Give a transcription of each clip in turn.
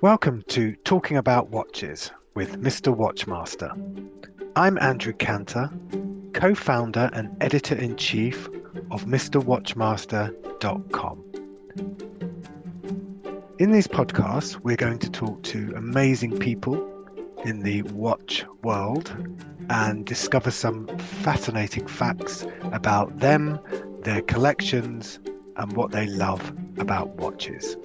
Welcome to Talking About Watches with MrWatchMaster. I'm Andrew Cantor, co-founder and editor-in-chief of MrWatchMaster.com. In these podcasts, we're going to talk to amazing people in the watch world and discover some fascinating facts about them, their collections, and what they love about watches.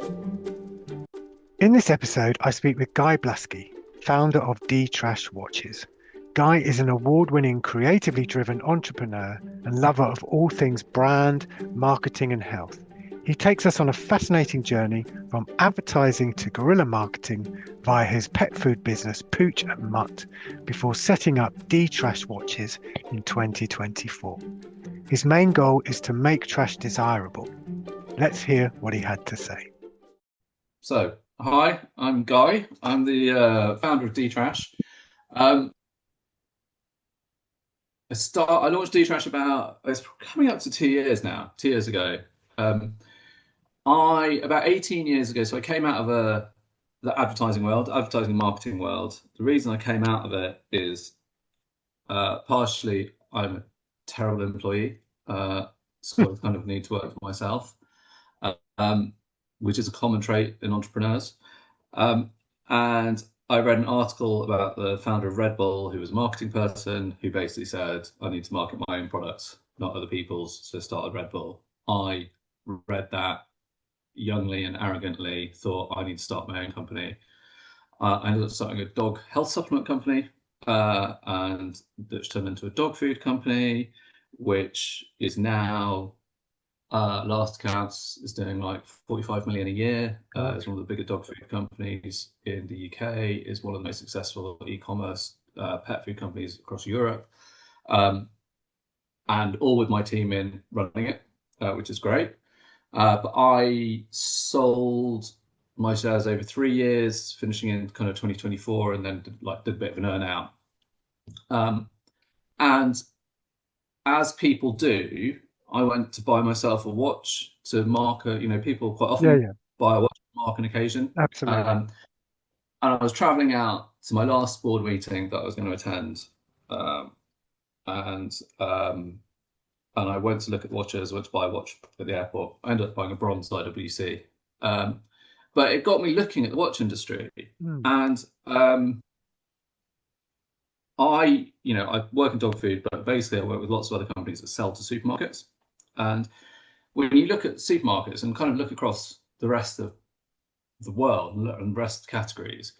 In this episode, I speak with Guy Blaskey, founder of D-Trash Watches. Guy is an award-winning, creatively driven entrepreneur and lover of all things brand, marketing, and health. He takes us on a fascinating journey from advertising to guerrilla marketing via his pet food business, Pooch and Mutt, before setting up D-Trash Watches in 2024. His main goal is to make trash desirable. Let's hear what he had to say. So, hi, I'm Guy. I'm the founder of D-Trash. I launched D-Trash it's coming up to 2 years now, 2 years ago. About 18 years ago, so I came out of the advertising and marketing world. The reason I came out of it is partially I'm a terrible employee, so I kind of need to work for myself. Which is a common trait in entrepreneurs. And I read an article about the founder of Red Bull, who was a marketing person, who basically said, I need to market my own products, not other people's, so I started Red Bull. I read that youngly and arrogantly, thought I need to start my own company. I ended up starting a dog health supplement company, and which turned into a dog food company, which is now last accounts is doing like 45 million a year. It's one of the bigger dog food companies in the UK. Is one of the most successful e-commerce pet food companies across Europe, and all with my team in running it, which is great. But I sold my shares over 3 years, finishing in kind of 2024, and then did a bit of an earn out. And as people do, I went to buy myself a watch to mark people quite often buy a watch to mark an occasion. Absolutely. And I was traveling out to my last board meeting that I was going to attend. And I went to look at watches, went to buy a watch at the airport. I ended up buying a bronze IWC. But it got me looking at the watch industry. And I work in dog food, but basically I work with lots of other companies that sell to supermarkets. And when you look at supermarkets and kind of look across the rest of the world and the rest of categories,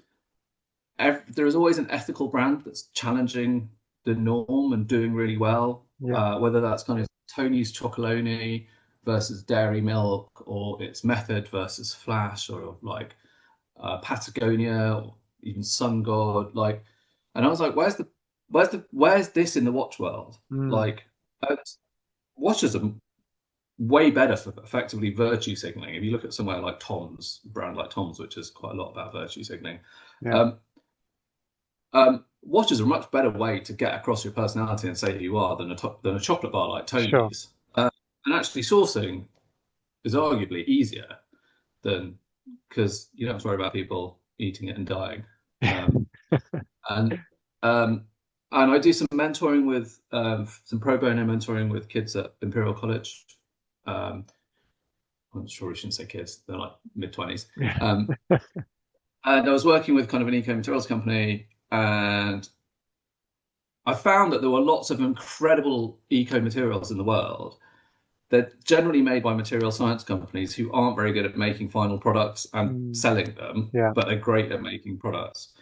there is always an ethical brand that's challenging the norm and doing really well. Whether that's kind of Tony's Chocolonely versus Dairy Milk, or it's Method versus Flash, or like Patagonia, or even Sun God. And I was like, where's this in the watch world? Watches are way better for effectively virtue signaling. If you look at somewhere like Tom's, a brand like Tom's, which is quite a lot about virtue signaling, watches are a much better way to get across your personality and say who you are than a chocolate bar like Tony's. Sure. And actually sourcing is arguably easier because you don't have to worry about people eating it and dying. And I do some mentoring with some pro bono mentoring with kids at Imperial College. I'm sure we shouldn't say kids; they're like mid-20s. And I was working with kind of an eco materials company, and I found that there were lots of incredible eco materials in the world. They're generally made by material science companies who aren't very good at making final products and selling them, but they're great at making products.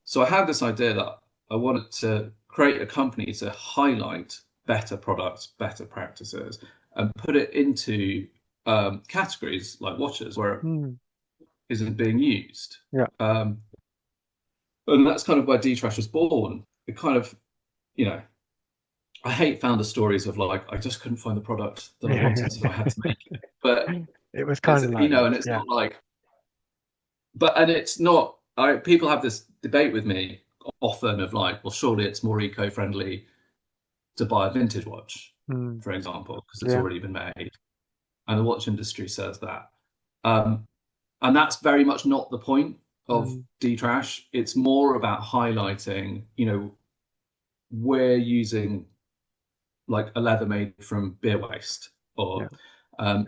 So I had this idea that I wanted to create a company to highlight better products, better practices, and put it into categories like watches where it isn't being used. And that's kind of where D-Trash was born. It kind of, I hate founder stories of like, I just couldn't find the product that I wanted, so I had to make it. But it was kind of like, and it's not like, and it's not, people have this debate with me often of like, well, surely it's more eco-friendly to buy a vintage watch, for example, because it's already been made. And the watch industry says that. And that's very much not the point. of D-Trash. It's more about highlighting, we're using like a leather made from beer waste, Yeah. um,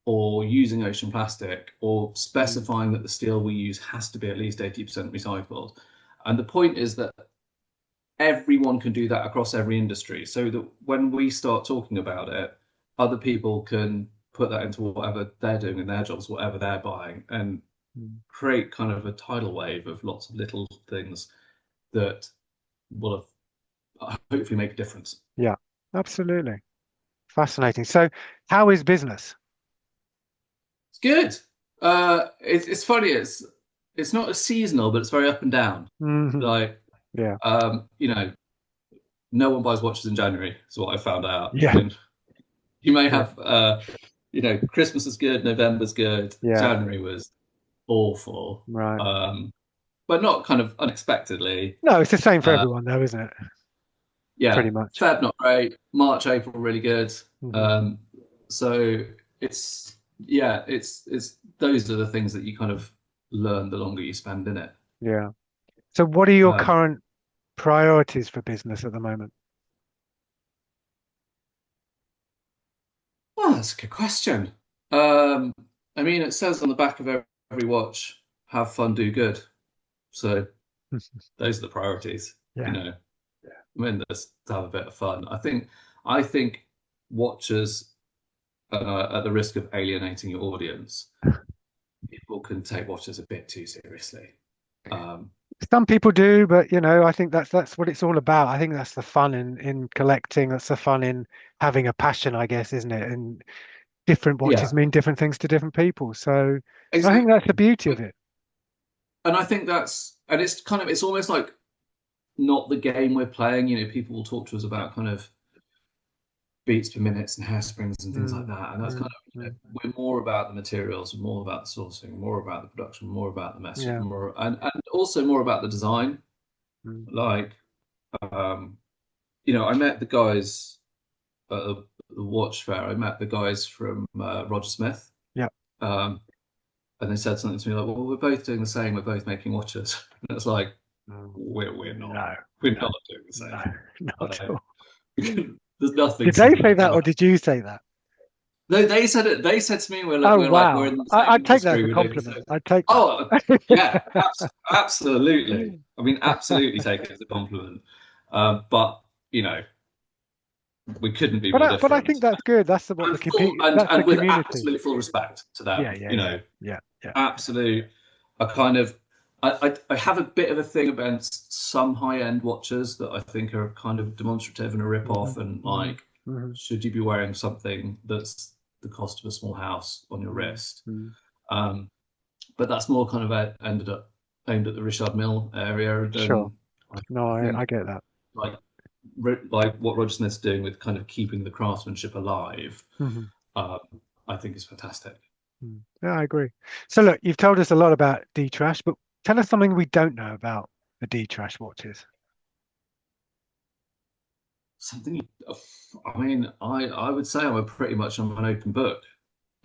or using ocean plastic, or specifying that the steel we use has to be at least 80% recycled. And the point is that everyone can do that across every industry, so that when we start talking about it, other people can put that into whatever they're doing in their jobs, whatever they're buying, and create kind of a tidal wave of lots of little things that will hopefully make a difference. Yeah, absolutely. Fascinating. So, how is business? It's good. It's funny. It's not as seasonal, but it's very up and down. Hmm. Like, Yeah. no one buys watches in January. Is what I found out. I Yeah. mean, you may Yeah. have, Christmas is good, November's good, Yeah. January was awful, Right. but not kind of unexpectedly. No, it's the same for Uh, everyone, though, isn't it? yeah, Pretty much. Feb not great, March, April really good. Hmm. Um, so it's those are the things that you kind of learn the longer you spend in it. Yeah. So, what are your Um, current priorities for business at the moment? well, that's a good question. Um, I mean, it says on the back of every watch, "Have fun, do good." So those are the priorities. You Yeah. know, I mean, just to have a bit of fun. I think watchers, at the risk of alienating your audience, people can take watches a bit too seriously. Um, Some people do, but I think that's what it's all about. I think that's the fun in collecting. That's the fun in having a passion, I guess, isn't it? And different watches yeah, mean different things to different people. So I think that's the exactly. beauty of it. And I think and it's almost like not the game we're playing. People will talk to us about kind of beats per minutes and hairsprings and things like Mm, that. And that's kind mm, of, mm. we're more about the materials, more about the sourcing, more about the production, more about the message, Yeah. and also more about the design. Mm. Like, um, I met the guys at the watch fair. I met the guys from Roger Smith, Yeah. um, and they said something to me like, "Well, we're both doing the same. We're both making watches." And it's like, Mm. we're not. No, We're no, not doing the no, same. not at Like, all. there's nothing Did they similar say that or about. did you say that? No, they said it. They said to me, Oh, we're wow. in the same I'd take that as industry. a We're doing the same." compliment. I'd take that. Oh, yeah, absolutely. I mean, absolutely take it as a compliment. But you know, we couldn't be more But I different. think that's good. What the that's the And with community. absolute full respect to Yeah, them. yeah, yeah, yeah, yeah. Absolute. I kind of, I have a bit of a thing against some high end watches that I think are kind of demonstrative and a rip Hmm. off, and Hmm. like, Hmm. should you be wearing something that's the cost of a small house on your wrist? Hmm. Um, but that's more kind of ended up aimed at the Richard Mill area Sure. than No, I I think get that. like like what Roger Smith's doing with kind of keeping the craftsmanship alive. Hmm. Um, I think is fantastic. Yeah, I agree. So look, you've told us a lot about D-Trash, but tell us something we don't know about the D-Trash watches. Something. I mean, I would say I'm pretty much on an open book.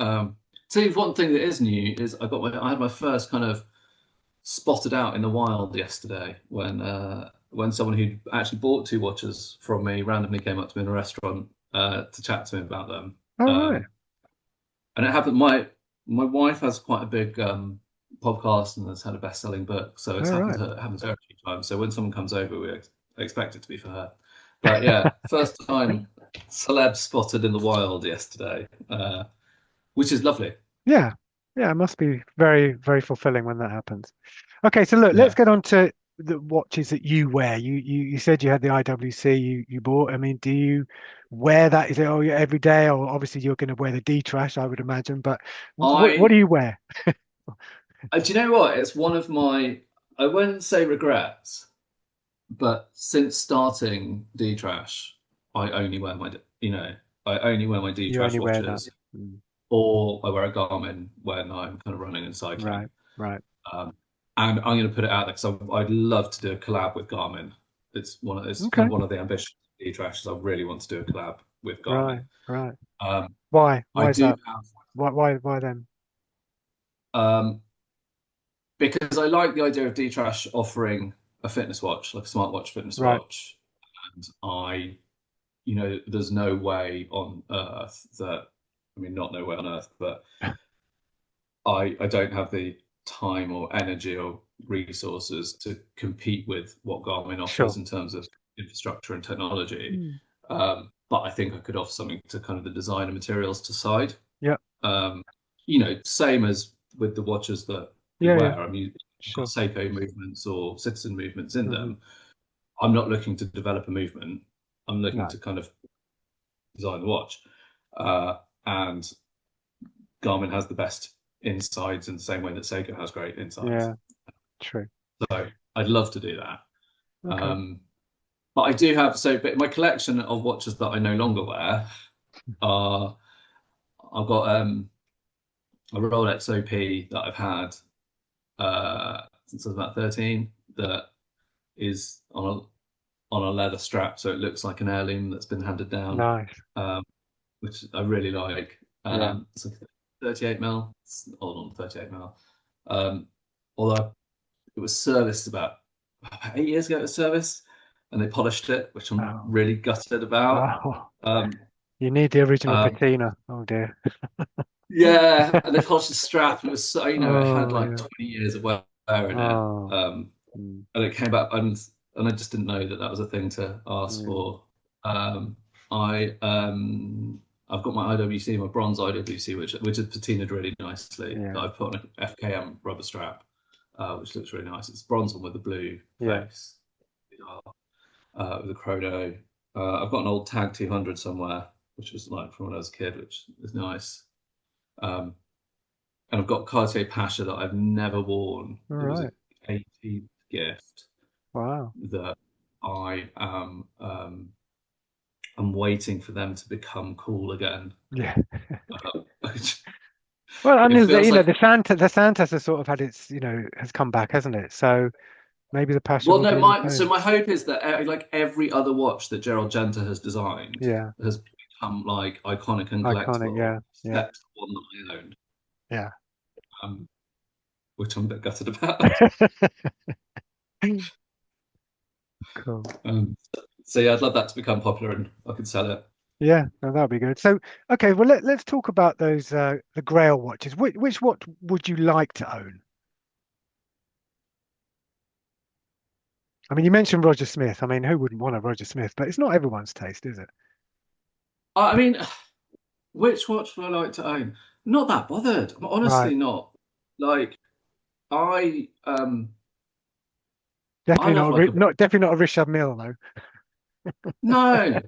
Tell you one thing that is new is I had my first kind of spotted out in the wild yesterday when someone who actually bought two watches from me randomly came up to me in a restaurant to chat to me about them. Oh, right. Um, and it happened. My wife has quite a big podcast and has had a best-selling book, so Oh, it's right. happened to her a few times. So when someone comes over, we expect it to be for her. But yeah, first time celeb spotted in the wild yesterday, which is lovely. Yeah. Yeah, it must be very, very fulfilling when that happens. Okay, so look, let's Yeah, get on to the watches that you wear. You said you had the IWC you bought. I mean, do you wear that? Is it yeah, every day? Or obviously you're going to wear the D-Trash, I would imagine. But what do I you wear? do you know what? It's one of my, I wouldn't say regrets, but since starting D Trash, I only wear my you know I only wear my D You Trash only wear that. watches, Mm. or I wear a Garmin when I'm kind of running and cycling. Right, right. Um, and I'm going to put it out there because I'd love to do a collab with Garmin. It's kind Okay. of one of the ambitions of D Trash is I really want to do a collab with Right, Garmin. right. Um, Why? I Why is do that? have Why them? um, because I like the idea of D-Trash offering a fitness watch, like a smartwatch fitness Right. watch, and there's no way on earth that, I mean, not no way on earth, but I don't have the time or energy or resources to compete with what Garmin Sure. offers in terms of infrastructure and technology. Mm. But I think I could offer something to kind of the design and materials to side. Yeah. Um, same as with the watches that we Yeah. Yeah. wear. I mean, you've got Sure. Seiko movements or citizen movements in Hmm. them. I'm not looking to develop a movement. I'm looking No. to kind of design the watch. And Garmin has the best insides in the same way that Seiko has great insides. Yeah. True. So I'd love to do that. Okay. Um, but I do have, but my collection of watches that I no longer wear are, I've got a Rolex OP that I've had since I was about 13 that is on a leather strap, so it looks like an heirloom that's been handed down, Nice. um, which I really like. Yeah. It's like 38 mil. It's old on 38 mil. Although it was serviced about 8 years ago. It was serviced, and they polished it, which I'm Oh. really gutted about. Oh. Um, You need the original um, patina. Oh dear. yeah, and they polished the strap, and it was so, it had Oh like yeah. 20 years of wear in it. Oh. Mm. And it came back, and I just didn't know that that was a thing to ask Yeah. for. Um, I've got my IWC, my bronze IWC, which is patinaed really nicely. That Yeah. I've put on an FKM rubber strap, which looks really nice. It's bronze one with the blue Yeah. face, with the chrono. I've got an old Tag 200 somewhere, which was like from when I was a kid, which is nice. Um, and I've got Cartier Pasha that I've never worn. All It was a right. 18th gift Wow. that I am I'm waiting for them to become cool again. Yeah. Um, Well, I it mean, feels like, the Santas has sort of had its, has come back, hasn't it? So maybe the Pasha well, will no, do the so same. my hope is that like every other watch that Gerald Genta has designed Yeah. has become like iconic and Iconic. collectible, Yeah. Yeah. except the one that I own, Yeah. um, which I'm a bit gutted about. Cool. Um, so yeah, I'd love that to become popular and I could sell it. Yeah, no, that'll be good. So, okay, well, let's talk about those the Grail watches. Which what would you like to own? I mean, you mentioned Roger Smith. I mean, who wouldn't want a Roger Smith? But it's not everyone's taste, is it? I mean, which watch would I like to own? Not that bothered. I'm Right. honestly not. Like I Definitely love like a not definitely not a Richard Mille though. no.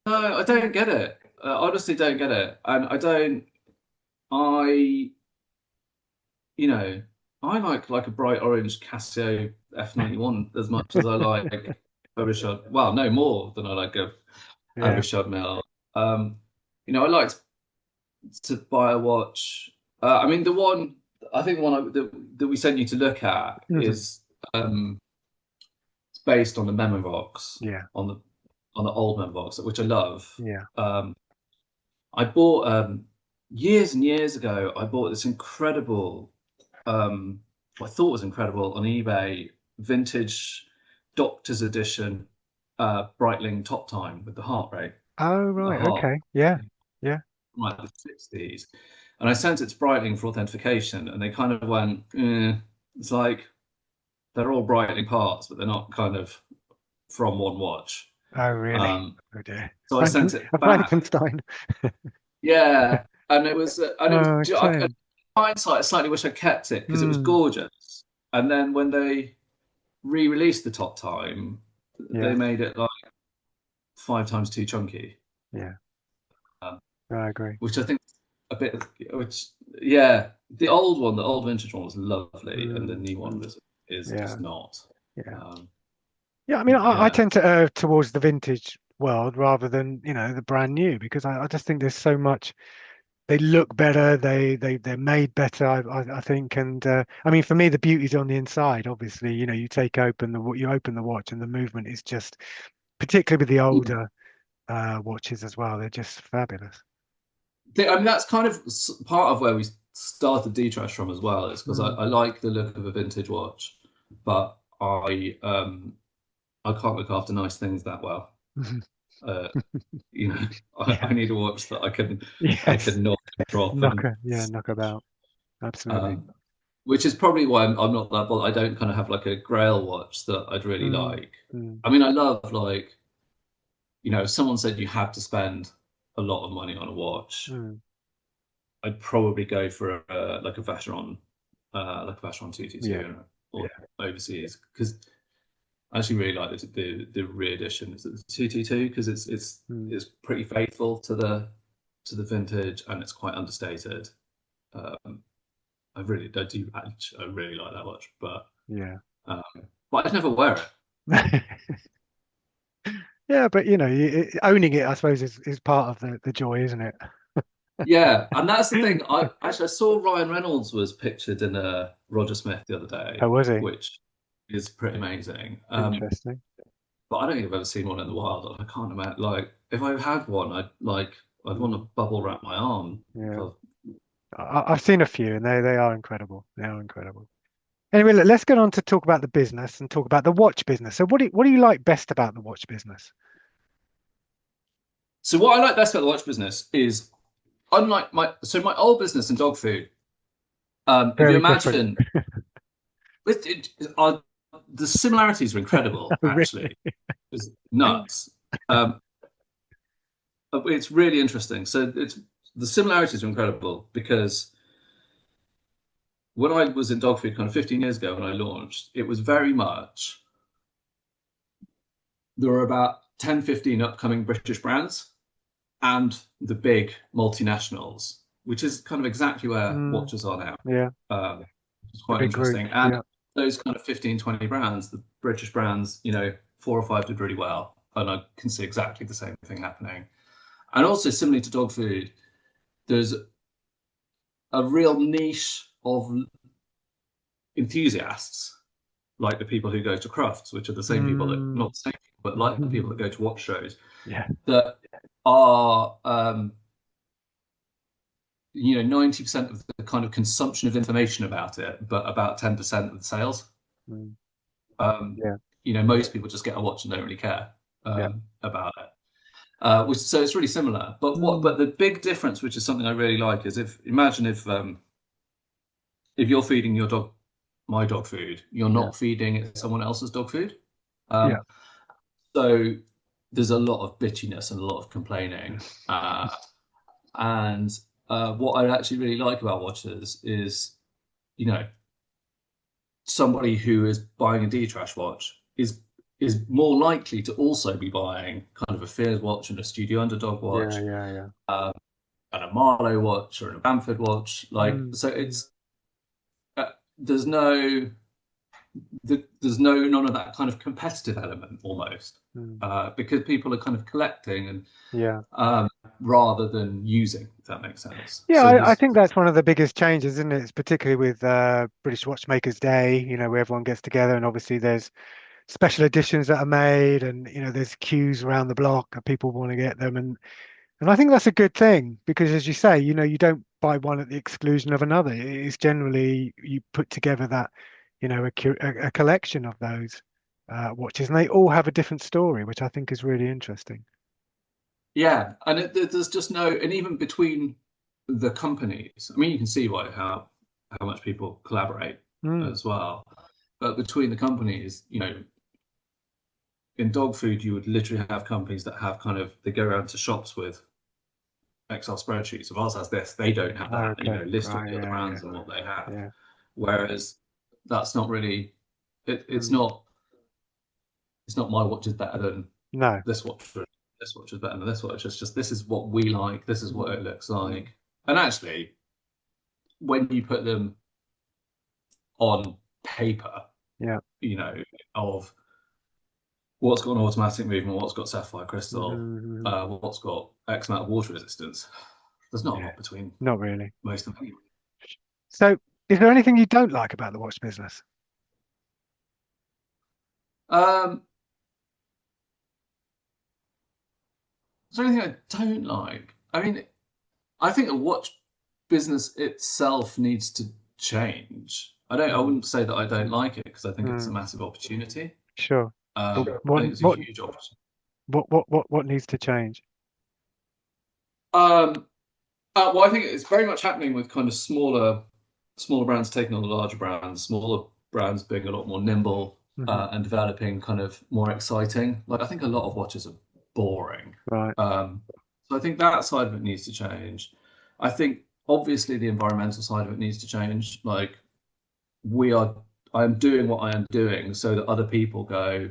No, I don't get it. Honestly, don't get it. And I don't. I, you know, I like a bright orange Casio F91 as much as I like a Richard. Well, no more than I like a Yeah. Richard Mille. Um, I like to buy a watch. I mean, I think the one that we sent you to look at Hmm. is it's based on the Memovox Yeah. on the old Memovox, which I love. Yeah. Um, I bought years and years ago. I bought this incredible, what I thought was incredible on eBay, vintage Doctor's Edition Breitling Top Time with the heart rate, Oh, the right. heart Okay. Yeah. Yeah. from like the 60s, and I sent it to Breitling for authentication, and they kind of went, it's like they're all Breitling parts, but they're not kind of from one watch. Oh, really? Um, Oh dear. so I sent it A back. Frankenstein. Yeah, and it was Oh, shame. hindsight, I slightly wish I kept it because it was Hmm. gorgeous. And then when they re-released the top time, they Yeah. made it like 5 times too chunky, Yeah. um, I agree. which I think a bit. Which yeah, the old one, the old vintage one was lovely, and the Mm, new one mm. is Yeah. just not. Yeah. Um, Yeah, I mean, I yeah, tend to err towards the vintage world rather than, the brand new because I just think there's so much. They look better. They're made better. I think, and I mean, for me, the beauty's on the inside. Obviously, you open the watch, and the movement is just, particularly with the older watches as well. They're just fabulous. I mean that's kind of part of where we started D-Trash from as well is because I like the look of a vintage watch, but I can't look after nice things that well. Uh, you know, I Yeah. need a watch that I Yes. can knock and drop and Knock about. Absolutely. which is probably why I'm not that bothered. I don't kind of have like a Grail watch that I'd really Mm, like. mm, I mean, I love like, if someone said you had to spend a lot of money on a watch, mm. I'd probably go for like a Vacheron Yeah. 222 or Yeah. overseas because I actually really like the re-edition. Is it the 222 because Mm. it's pretty faithful to the vintage and it's quite understated. Um, I really like that watch, Yeah. um, but I'd never wear it. Yeah, but owning it, I suppose, is part of the joy, isn't it? Yeah, and that's the thing. I saw Ryan Reynolds was pictured in a Roger Smith the other day, Oh, was he? which is pretty amazing. Interesting. But I don't think I've ever seen one in the wild. I can't imagine. Like, if I had one, I'd want Mm. to bubble wrap my arm. Yeah. For, I've seen a few, and they are incredible. They are incredible. Anyway, look, let's get on to talk about the business and talk about the watch business. So, what do you like best about the watch business? so what I like best about the watch business is, unlike my old business in dog food. If you Very different. imagine, the similarities are incredible. Really? Actually, it's nuts. Um, it's really interesting. So the similarities are incredible because when I was in dog food kind of 15 years ago when I launched, it was very much there were about 10, 15 upcoming British brands and the big multinationals, which is kind of exactly where Mm, watches are now. yeah, It's the quite big groups. interesting. And Yeah, those kind of 15, 20 brands, the British brands, 4 or 5 did really well. And I can see exactly the same thing happening. And also, similarly to dog food, there's a real niche of enthusiasts, like the people who go to crafts, which are the same people that, mm. not the same people, but like the people that go to watch shows, Yeah, that are 90% of the kind of consumption of information about it, but about 10% of the sales. mm. Um, Yeah, most people just get a watch and don't really care yeah. about it. So it's really similar. Mm. But the big difference, which is something I really like, is imagine if you're feeding your dog my dog food, you're Yeah, not feeding it someone else's dog food. yeah. Um, so there's a lot of bitchiness and a lot of complaining. And what I actually really like about watches is, you know, somebody who is buying a D-Trash watch is more likely to also be buying kind of a Fears watch and a Studio Underdog Yeah, watch, yeah, yeah. and a Marlowe watch or a Bamford watch. Like, Mm. so it's there's no there's none of that kind of competitive element almost, Mm. because people are kind of collecting and Yeah. rather than using, if that makes sense. Yeah, So I there's think that's one of the biggest changes, isn't it? It's particularly with British Watchmakers Day, where everyone gets together and obviously there's special editions that are made and there's queues around the block and people want to get them and I think that's a good thing because as you say, you don't buy one at the exclusion of another. It's generally you put together that, a collection of those watches and they all have a different story, which I think is really interesting. Yeah, and there's just no, and even between the companies, I mean, you can see how much people collaborate Mm, as well. But between the companies, in dog food, you would literally have companies that have they go around to shops with Excel spreadsheets. If ours has this, they don't have that. okay. List all Right. the other Yeah. Yeah. brands and what they have. Yeah. Whereas that's not really, it's Mm, not my watch is better than no. this watch. This watch is better than this watch. It's just this is what we like. This is what Mm, it looks mm, like. And actually, when you put them on paper, yeah. you know, of what's got an automatic movement, what's got sapphire crystal, Hmm. what's got X amount of water resistance, there's not a Yeah. lot between Not really. most of them. So, is there anything you don't like about the watch business? Um, is there anything I don't like? I mean, I think a watch. business itself needs to change. I wouldn't say that I don't like it because I think it's a massive opportunity. Sure. But I think it's a huge opportunity. what needs to change? Well, I think it's very much happening with kind of smaller brands taking on the larger brands, smaller brands being a lot more nimble and developing kind of more exciting. Like I think a lot of watches are boring. Right. So I think that side of it needs to change. I think obviously the environmental side of it needs to change. Like I'm doing what I am doing so that other people go,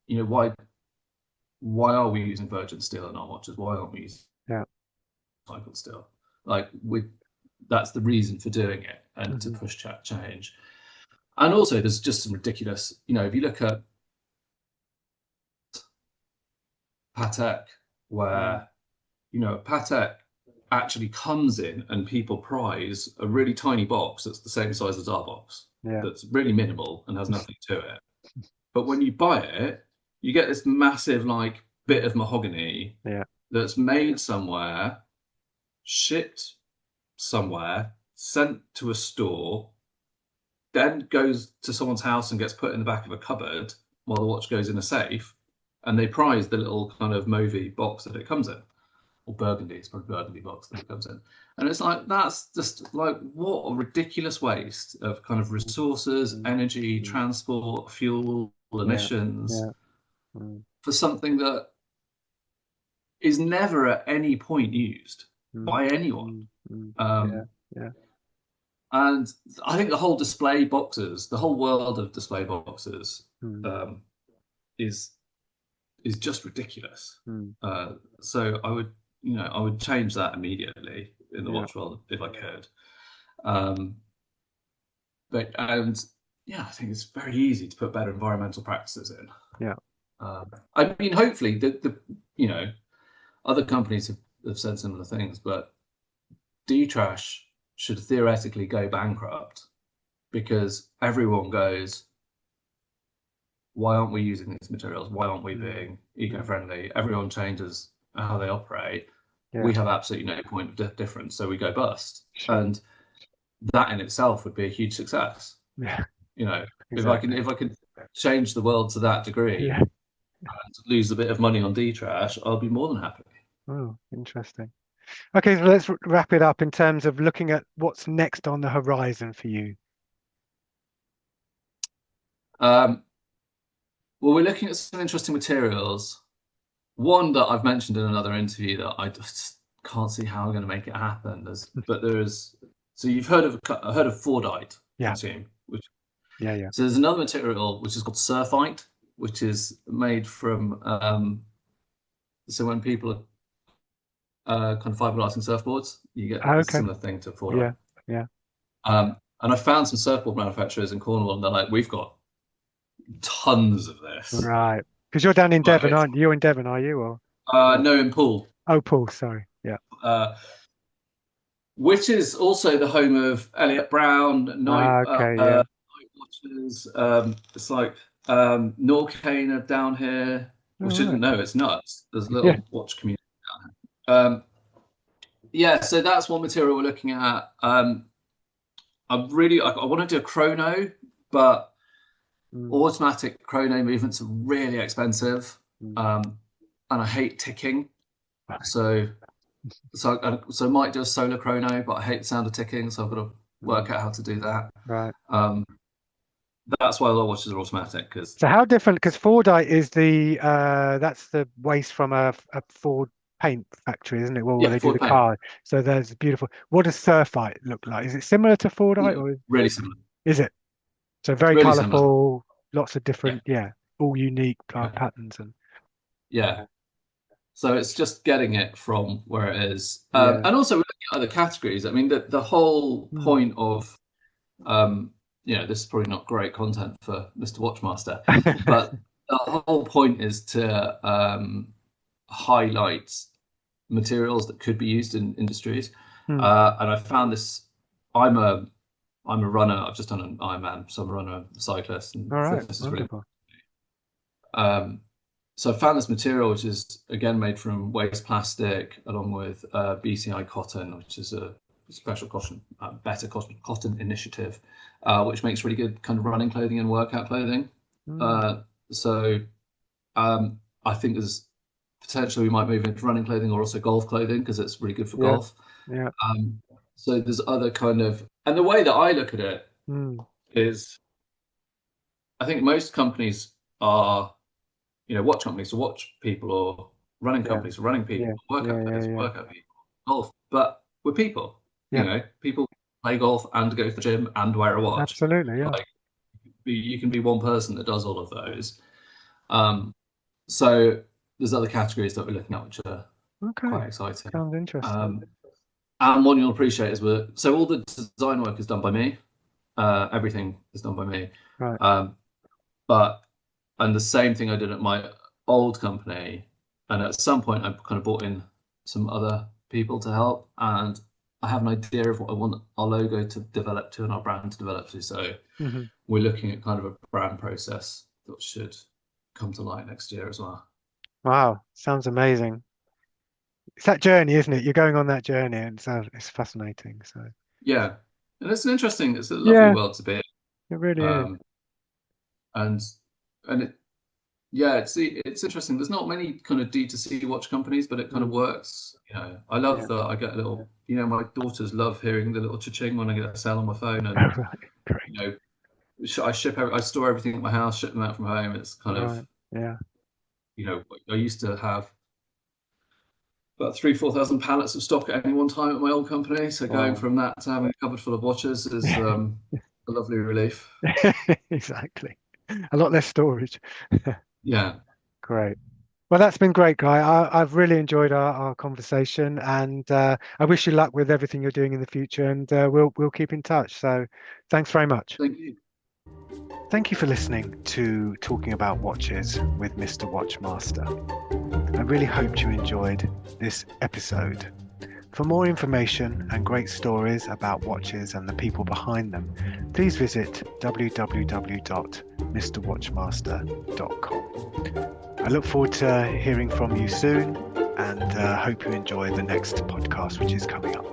why are we using virgin steel in our watches? Why aren't we using Yeah. recycled steel? Like that's the reason for doing it and to push change. And also there's just some ridiculous, if you look at Patek, where, Patek actually comes in and people prize a really tiny box that's the same size as our box, that's really minimal and has nothing to it. But when you buy it, you get this massive like bit of mahogany that's made somewhere, shipped somewhere, sent to a store, then goes to someone's house and gets put in the back of a cupboard while the watch goes in a safe, and they prize the little kind of mauvey box that it comes in, or burgundy. It's probably burgundy box that it comes in, and it's like that's just like what a ridiculous waste of kind of resources, energy, transport, fuel, emissions for something that is never at any point used by anyone. And I think the whole display boxes, the whole world of display boxes, is just ridiculous. So I would change that immediately in the watch world if I could. I think it's very easy to put better environmental practices in. I mean, hopefully other companies have said similar things, but D-Trash should theoretically go bankrupt because everyone goes, why aren't we using these materials? Why aren't we being eco-friendly? Everyone changes how they operate. We have absolutely no point of difference, so we go bust. And that in itself would be a huge success. Exactly. If I can change the world to that degree and lose a bit of money on D-Trash, I'll be more than happy. Oh, interesting. Okay, so let's wrap it up in terms of looking at what's next on the horizon for you. Well, we're looking at some interesting materials. One that I've mentioned in another interview that I just can't see how I'm going to make it happen. So you've heard of Fordite, I assume. So there's another material which is called surfite, which is made from so when people are kind of fiberglassing surfboards, you get a similar thing to Fordite. And I found some surfboard manufacturers in Cornwall, and they're like, we've got tons of this. Right. Because you're down in Devon, aren't you? You're in Devon, are you? Or no, in Poole. Oh, Poole, sorry. Yeah. Which is also the home of Elliot Brown, Night Watches. It's like Norcane are down here, which didn't know it's nuts. There's a little watch community down here. So that's one material we're looking at. I want to do a chrono, but automatic chrono movements are really expensive, and I hate ticking. So I might do a solar chrono, but I hate the sound of ticking, so I've got to work out how to do that. Right. That's why a lot of watches are automatic. So how different? Because Fordite is that's the waste from a Ford paint factory, isn't it? Well, where they do the car. So there's beautiful. What does surfite look like? Is it similar to Fordite, or really similar? Is it? So very really colourful, lots of different, all unique patterns and. So it's just getting it from where it is, and also we're looking at other categories. I mean, the whole point of, this is probably not great content for MrWatchMaster, but the whole point is to highlight materials that could be used in industries. And I found this. I'm a runner. I've just done an Ironman, so I'm a runner, cyclist, and all right, fitness is wonderful. really. So I found this material, which is again made from waste plastic, along with BCI cotton, which is a special cotton, better cotton initiative, which makes really good kind of running clothing and workout clothing. So I think there's potentially we might move into running clothing or also golf clothing because it's really good for golf. Yeah. So there's other kind of, and the way that I look at it is, I think most companies are, watch companies to watch people, or running companies for running people, workout companies for workout people, golf. But we're people. People play golf and go to the gym and wear a watch. Absolutely, yeah. Like, you can be one person that does all of those. So there's other categories that we're looking at which are quite exciting. Sounds interesting. And what you'll appreciate is so all the design work is done by me. Everything is done by me. Right. And the same thing I did at my old company. And at some point, I kind of brought in some other people to help. And I have an idea of what I want our logo to develop to and our brand to develop to. So we're looking at kind of a brand process that should come to light next year as well. Wow, sounds amazing. It's that journey, isn't it? You're going on that journey, and so it's fascinating. So yeah, and it's a lovely world to be in. It really is. And it's interesting. There's not many kind of D2C watch companies, but it kind of works. I love that I get a little. My daughters love hearing the little cha-ching when I get a sale on my phone, and Great. I store everything at my house, ship them out from home. It's kind of I used to have about 3,000-4,000 pallets of stock at any one time at my old company. So going from that to having a cupboard full of watches is a lovely relief. Exactly. A lot less storage. Yeah. Great. Well, that's been great, Guy. I've really enjoyed our conversation, and I wish you luck with everything you're doing in the future, and we'll keep in touch. So thanks very much. Thank you. Thank you for listening to Talking About Watches with Mr. Watchmaster. I really hope you enjoyed this episode. For more information and great stories about watches and the people behind them, please visit www.mrwatchmaster.com. I look forward to hearing from you soon, and hope you enjoy the next podcast, which is coming up.